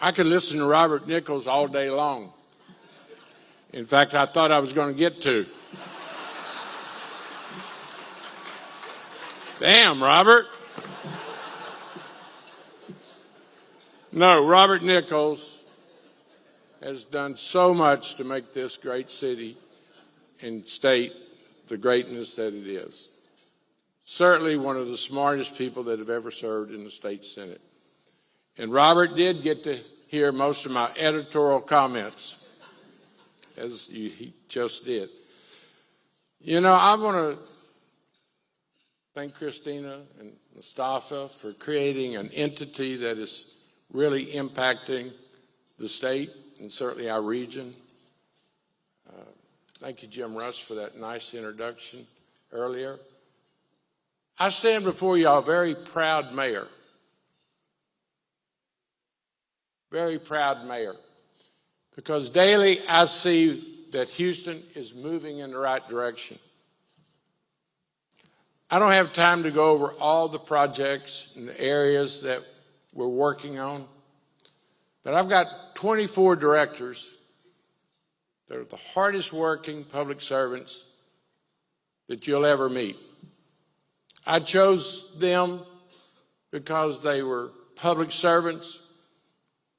I could listen to Robert Nichols all day long. In fact, I thought I was going to get to. Damn, Robert. No, Robert Nichols has done so much to make this great city and state the greatness that it is. Certainly one of the smartest people that have ever served in the state Senate. And Robert did get to hear most of my editorial comments, as he just did. You know, I want to thank Christina and Mustafa for creating an entity that is really impacting the state and certainly our region. Thank you, Jim Rush, for that nice introduction earlier. I stand before you all a very proud mayor. Very proud mayor. Because daily I see that Houston is moving in the right direction. I don't have time to go over all the projects and the areas that we're working on, but I've got 24 directors that are the hardest working public servants that you'll ever meet. I chose them because they were public servants,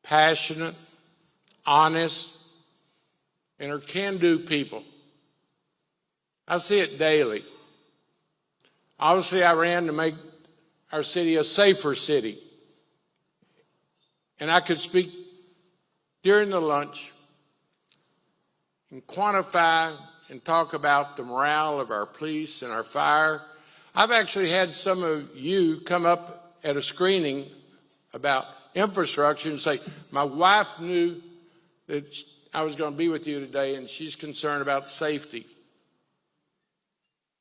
passionate, honest, and are can-do people. I see it daily. Obviously, I ran to make our city a safer city. And I could speak during the lunch and quantify and talk about the morale of our police and our fire. I've actually had some of you come up at a screening about infrastructure and say, my wife knew that I was going to be with you today and she's concerned about safety.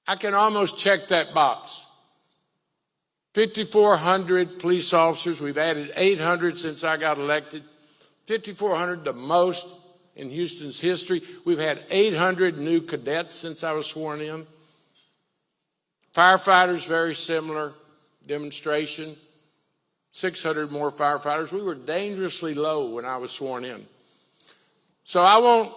I can almost check that box. 5,400 police officers. We've added 800 since I got elected. 5,400, the most in Houston's history. We've had 800 new cadets since I was sworn in. Firefighters, very similar demonstration. 600 more firefighters. We were dangerously low when I was sworn in. So I won't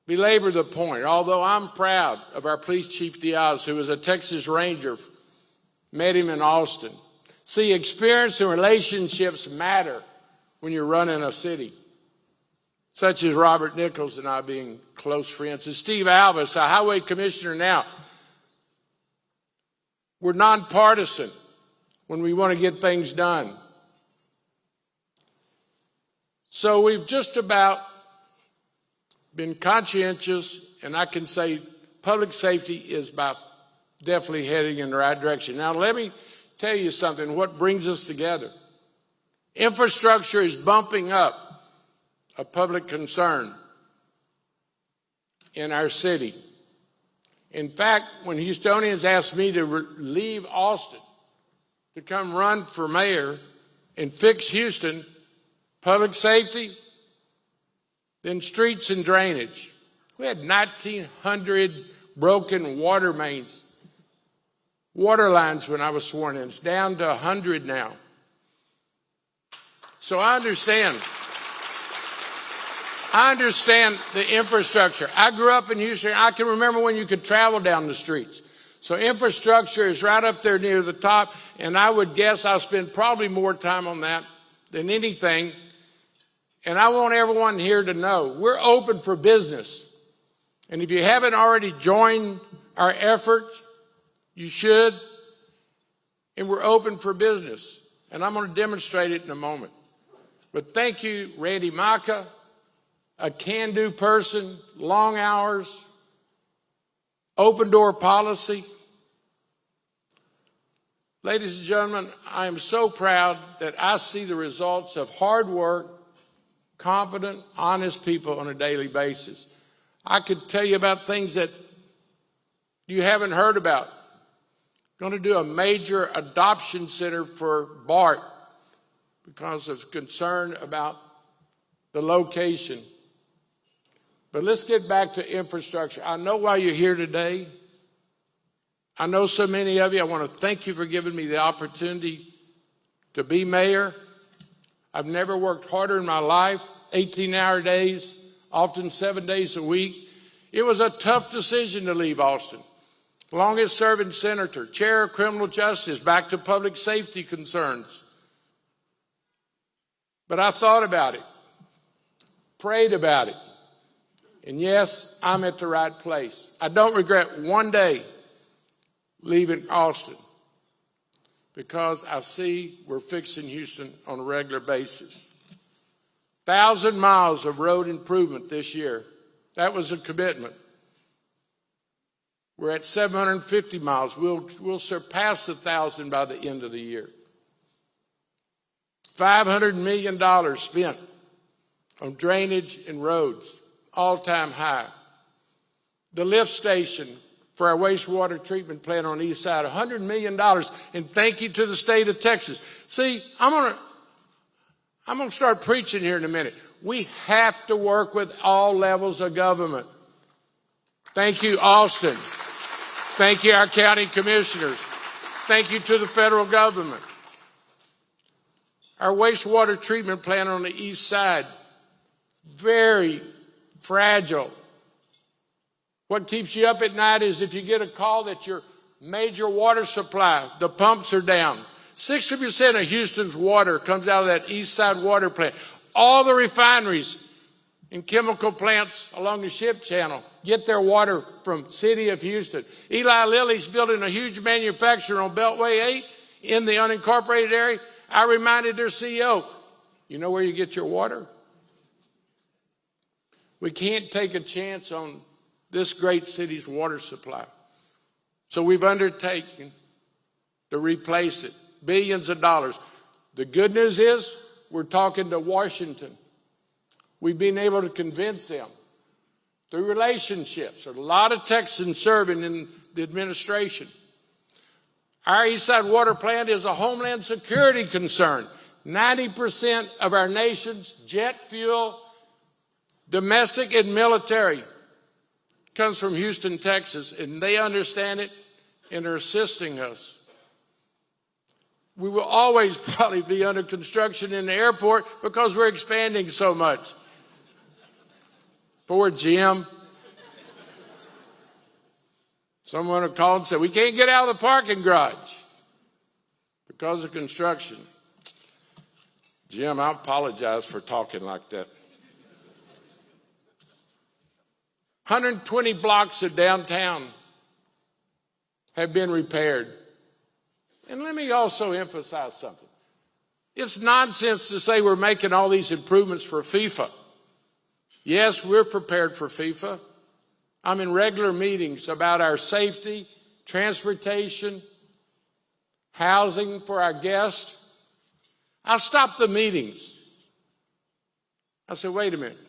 belabor the point, although I'm proud of our police chief Diaz, who was a Texas Ranger, met him in Austin. See, experience and relationships matter when you're running a city, such as Robert Nichols and I being close friends. And Steve Alvis, a highway commissioner now. We're nonpartisan when we want to get things done. So we've just about been conscientious, and I can say public safety is definitely heading in the right direction. Now, let me tell you something, what brings us together. Infrastructure is bumping up a public concern in our city. In fact, when Houstonians asked me to leave Austin to come run for mayor and fix Houston, public safety, then streets and drainage. We had 1,900 broken water mains, water lines when I was sworn in. It's down to 100 now. So I understand the infrastructure. I grew up in Houston. I can remember when you could travel down the streets. So infrastructure is right up there near the top, and I would guess I'll spend probably more time on that than anything. And I want everyone here to know we're open for business. And if you haven't already joined our efforts, you should. And we're open for business. And I'm going to demonstrate it in a moment. But thank you, Randy Maka, a can-do person, long hours, open door policy. Ladies and gentlemen, I am so proud that I see the results of hard work, competent, honest people on a daily basis. I could tell you about things that you haven't heard about. Going to do a major adoption center for Bart because of concern about the location. But let's get back to infrastructure. I know why you're here today. I know so many of you. I want to thank you for giving me the opportunity to be mayor. I've never worked harder in my life, 18-hour days, often 7 days a week. It was a tough decision to leave Austin. Longest serving senator, chair of criminal justice, back to public safety concerns. But I thought about it, prayed about it, and yes, I'm at the right place. I don't regret one day leaving Austin because I see we're fixing Houston on a regular basis. 1,000 miles of road improvement this year. That was a commitment. We're at 750 miles. We'll surpass 1,000 by the end of the year. $500 million spent on drainage and roads, all-time high. The lift station for our wastewater treatment plant on the east side, $100 million, and thank you to the state of Texas. See, I'm gonna start preaching here in a minute. We have to work with all levels of government. Thank you, Austin. Thank you, our county commissioners. Thank you to the federal government. Our wastewater treatment plant on the east side, very fragile. What keeps you up at night is if you get a call that your major water supply, the pumps are down. 60% of Houston's water comes out of that east side water plant. All the refineries and chemical plants along the ship channel get their water from city of Houston. Eli Lilly's building a huge manufacturer on Beltway 8 in the unincorporated area. I reminded their CEO, you know where you get your water? We can't take a chance on this great city's water supply. So we've undertaken to replace it, billions of dollars. The good news is we're talking to Washington. We've been able to convince them through relationships. There's a lot of Texans serving in the administration. Our Eastside Water Plant is a homeland security concern. 90% of our nation's jet fuel, domestic and military, comes from Houston, Texas, and they understand it and are assisting us. We will always probably be under construction in the airport because we're expanding so much. Poor Jim. Someone had called and said, we can't get out of the parking garage because of construction. Jim, I apologize for talking like that. 120 blocks of downtown have been repaired. And let me also emphasize something. It's nonsense to say we're making all these improvements for FIFA. Yes, we're prepared for FIFA. I'm in regular meetings about our safety, transportation, housing for our guests. I stopped the meetings. I said, wait a minute.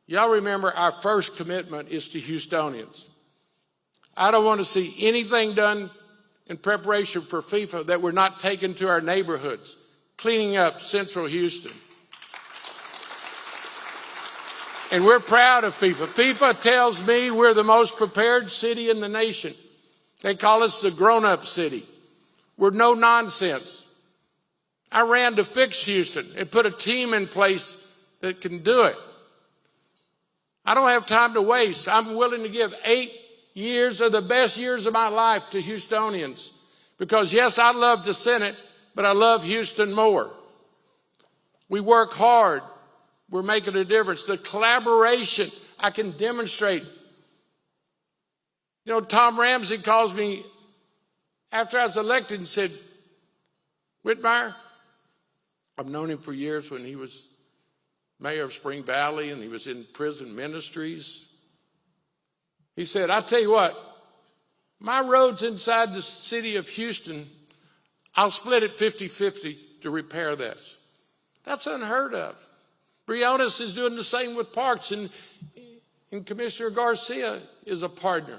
Y'all remember our first commitment is to Houstonians. I don't want to see anything done in preparation for FIFA that we're not taking to our neighborhoods, cleaning up Central Houston. And we're proud of FIFA. FIFA tells me we're the most prepared city in the nation. They call us the grown-up city. We're no nonsense. I ran to fix Houston and put a team in place that can do it. I don't have time to waste. I'm willing to give 8 years of the best years of my life to Houstonians. Because yes, I love the Senate, but I love Houston more. We work hard. We're making a difference. The collaboration I can demonstrate. You know, Tom Ramsey calls me after I was elected and said, Whitmire, I've known him for years when he was mayor of Spring Valley and he was in prison ministries. He said, I tell you what, my roads inside the city of Houston, I'll split it 50-50 to repair this. That's unheard of. Briones is doing the same with parks, and Commissioner Garcia is a partner.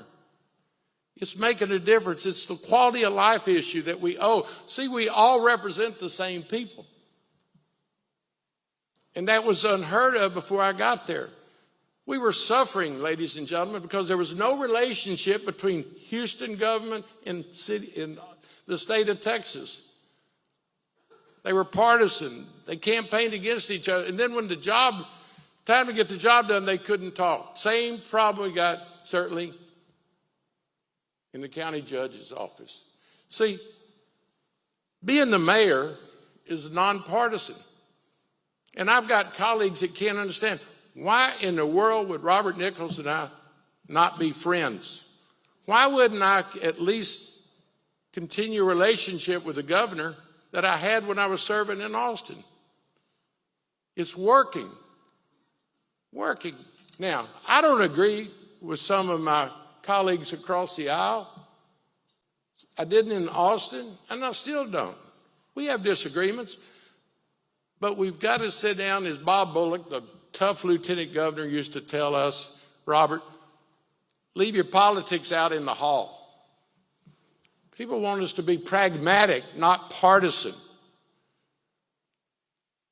It's making a difference. It's the quality of life issue that we owe. See, we all represent the same people. And that was unheard of before I got there. We were suffering, ladies and gentlemen, because there was no relationship between Houston government and the state of Texas. They were partisan. They campaigned against each other. And then when time to get the job done, they couldn't talk. Same problem we got, certainly, in the county judge's office. See, being the mayor is nonpartisan. And I've got colleagues that can't understand, why in the world would Robert Nichols and I not be friends? Why wouldn't I at least continue a relationship with the governor that I had when I was serving in Austin? It's working. Working. Now, I don't agree with some of my colleagues across the aisle. I didn't in Austin, and I still don't. We have disagreements, but we've got to sit down, as Bob Bullock, the tough lieutenant governor, used to tell us, Robert, leave your politics out in the hall. People want us to be pragmatic, not partisan.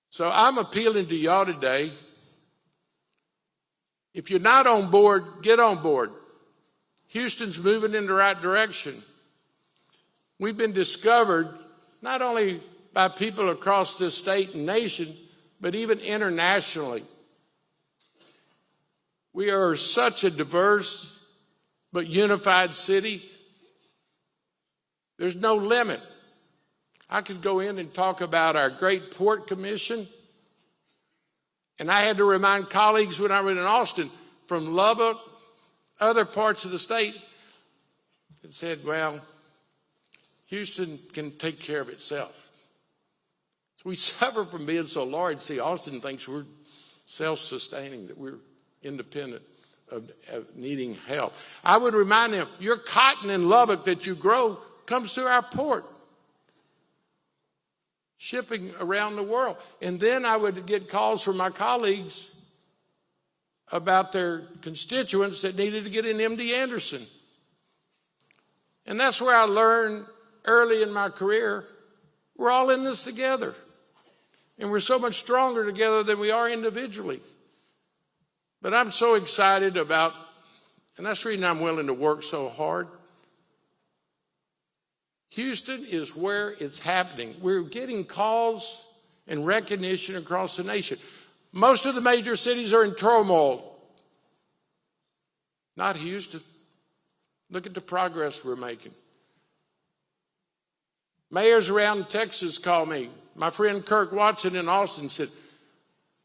So I'm appealing to y'all today. If you're not on board, get on board. Houston's moving in the right direction. We've been discovered not only by people across this state and nation, but even internationally. We are such a diverse but unified city. There's no limit. I could go in and talk about our great port commission. And I had to remind colleagues when I was in Austin, from Lubbock, other parts of the state, that said, well, Houston can take care of itself. So we suffer from being so large. See, Austin thinks we're self-sustaining, that we're independent of needing help. I would remind them, your cotton in Lubbock that you grow comes through our port, shipping around the world. And then I would get calls from my colleagues about their constituents that needed to get in MD Anderson. And that's where I learned early in my career, we're all in this together. And we're so much stronger together than we are individually. But I'm so excited about, and that's the reason I'm willing to work so hard. Houston is where it's happening. We're getting calls and recognition across the nation. Most of the major cities are in turmoil. Not Houston. Look at the progress we're making. Mayors around Texas call me. My friend Kirk Watson in Austin said,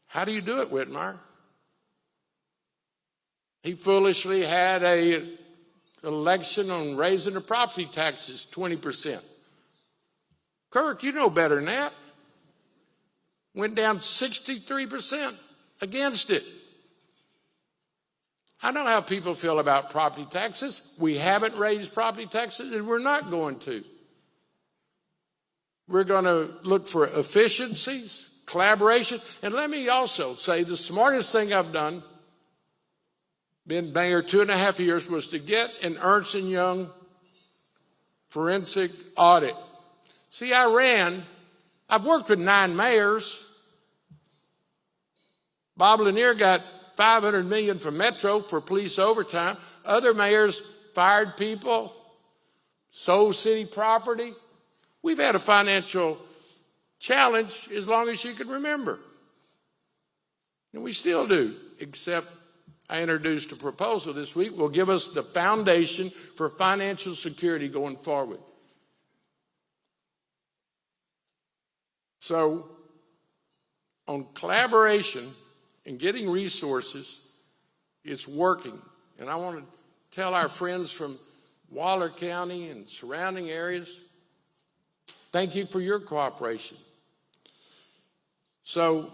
how do you do it, Whitmire? He foolishly had an election on raising the property taxes 20%. Kirk, you know better than that. Went down 63% against it. I know how people feel about property taxes. We haven't raised property taxes, and we're not going to. We're going to look for efficiencies, collaboration. And let me also say the smartest thing I've done, been mayor 2.5 years, was to get an Ernst & Young forensic audit. See, I've worked with 9 mayors. Bob Lanier got $500 million from Metro for police overtime. Other mayors fired people, sold city property. We've had a financial challenge as long as you can remember. And we still do, except I introduced a proposal this week will give us the foundation for financial security going forward. So, on collaboration and getting resources, it's working. And I want to tell our friends from Waller County and surrounding areas, thank you for your cooperation. So,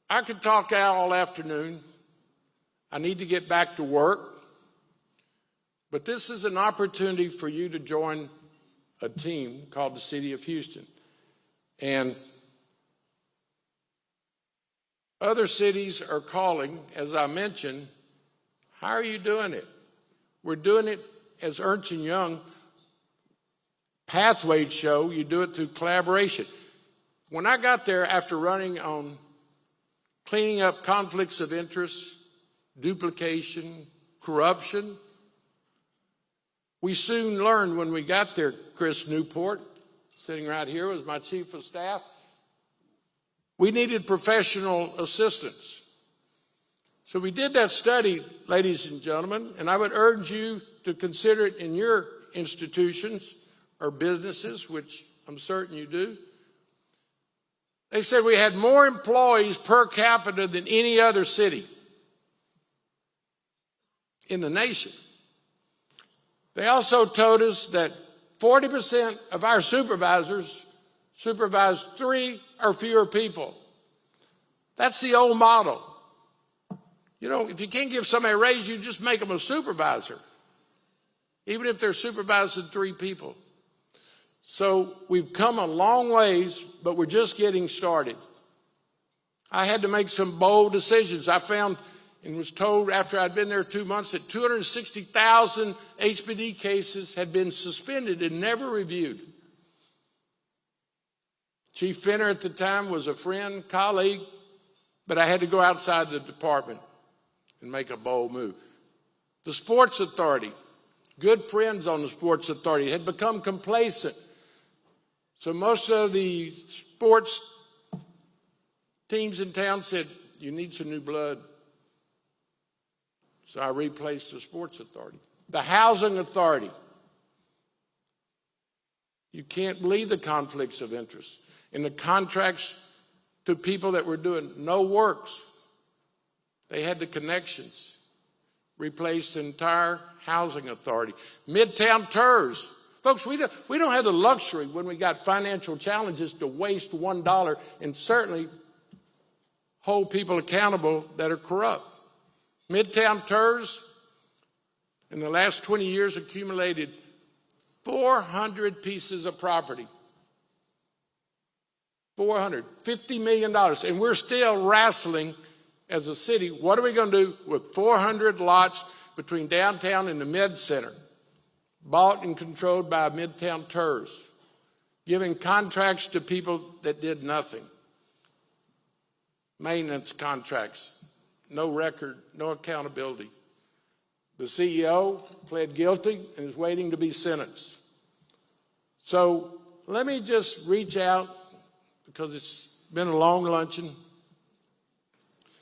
I could talk out all afternoon. I need to get back to work. But this is an opportunity for you to join a team called the City of Houston. And other cities are calling, as I mentioned. How are you doing it? We're doing it as Ernst & Young Pathways show. You do it through collaboration. When I got there after running on cleaning up conflicts of interest, duplication, corruption, we soon learned when we got there, Chris Newport, sitting right here, was my chief of staff. We needed professional assistance. So we did that study, ladies and gentlemen, and I would urge you to consider it in your institutions or businesses, which I'm certain you do. They said we had more employees per capita than any other city in the nation. They also told us that 40% of our supervisors supervise 3 or fewer people. That's the old model. You know, if you can't give somebody a raise, you just make them a supervisor, even if they're supervising 3 people. So we've come a long ways, but we're just getting started. I had to make some bold decisions. I found and was told after I'd been there 2 months that 260,000 HPD cases had been suspended and never reviewed. Chief Finner at the time was a friend, colleague, but I had to go outside the department and make a bold move. The Sports Authority, good friends on the Sports Authority, had become complacent. So most of the sports teams in town said, you need some new blood. So I replaced the Sports Authority. The Housing Authority. You can't believe the conflicts of interest in the contracts to people that were doing no works. They had the connections. Replaced the entire Housing Authority. Midtown TERS. Folks, we don't have the luxury when we got financial challenges to waste $1 and certainly hold people accountable that are corrupt. Midtown TERS in the last 20 years accumulated 400 pieces of property. $450 million. And we're still wrestling as a city. What are we going to do with 400 lots between downtown and the Med Center, bought and controlled by Midtown TERS, giving contracts to people that did nothing? Maintenance contracts, no record, no accountability. The CEO pled guilty and is waiting to be sentenced. So let me just reach out, because it's been a long luncheon.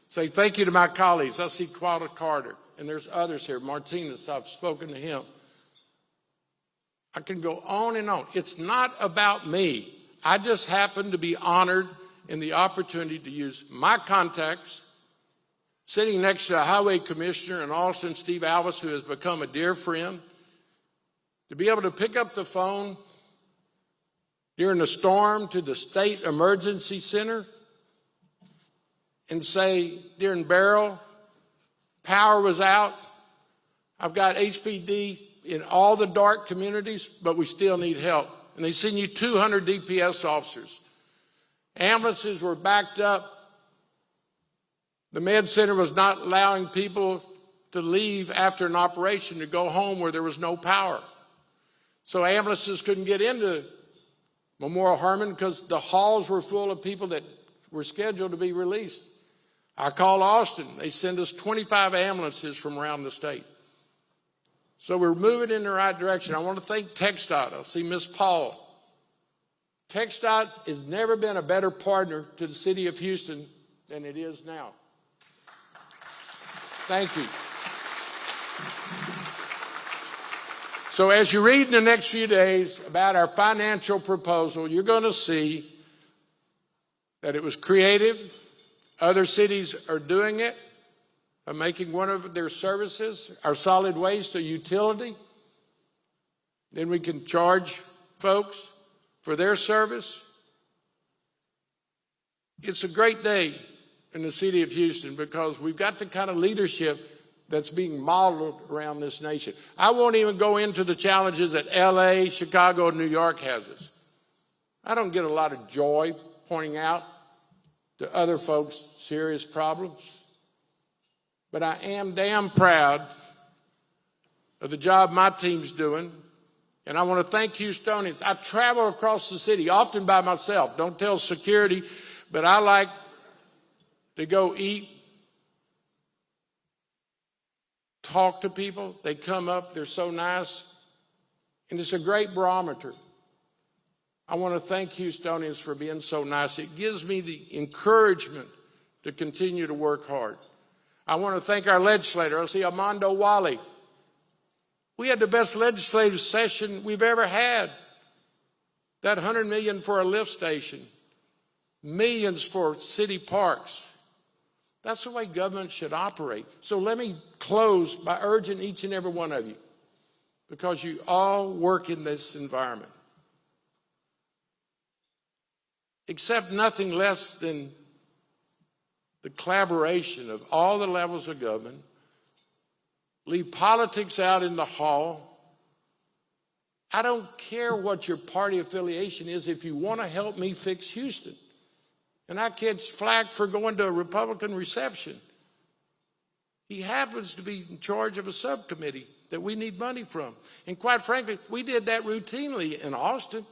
Say thank you to my colleagues. I see Quada Carter, and there's others here. Martinez, I've spoken to him. I can go on and on. It's not about me. I just happen to be honored in the opportunity to use my contacts, sitting next to a highway commissioner in Austin, Steve Alvis, who has become a dear friend, to be able to pick up the phone during a storm to the State Emergency Center and say, during Beryl, power was out. I've got HPD in all the dark communities, but we still need help. And they send you 200 DPS officers. Ambulances were backed up. The Med Center was not allowing people to leave after an operation to go home where there was no power. So ambulances couldn't get into Memorial Hermann because the halls were full of people that were scheduled to be released. I called Austin. They send us 25 ambulances from around the state. So we're moving in the right direction. I want to thank TxDOT. I see Ms. Paul. TxDOT has never been a better partner to the city of Houston than it is now. Thank you. So as you read in the next few days about our financial proposal, you're going to see that it was creative. Other cities are doing it, making one of their services, our solid waste, a utility. Then we can charge folks for their service. It's a great day in the city of Houston because we've got the kind of leadership that's being modeled around this nation. I won't even go into the challenges that LA, Chicago, and New York has us. I don't get a lot of joy pointing out to other folks serious problems, but I am damn proud of the job my team's doing, and I want to thank Houstonians. I travel across the city, often by myself. Don't tell security, but I like to go eat, talk to people. They come up, they're so nice, and it's a great barometer I want to thank Houstonians for being so nice. It gives me the encouragement to continue to work hard. I want to thank our legislator. I see Armando Wally. We had the best legislative session we've ever had. That $100 million for a lift station, millions for city parks. That's the way government should operate. So let me close by urging each and every one of you, because you all work in this environment. Accept nothing less than the collaboration of all the levels of government. Leave politics out in the hall. I don't care what your party affiliation is if you want to help me fix Houston. And I catch flack for going to a Republican reception. He happens to be in charge of a subcommittee that we need money from. And quite frankly, we did that routinely in Austin.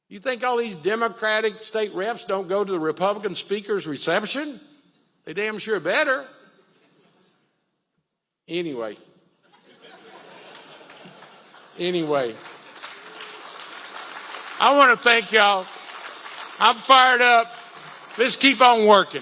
You think all these Democratic state reps don't go to the Republican speaker's reception? They damn sure better. Anyway, I want to thank y'all. I'm fired up. Let's keep on working.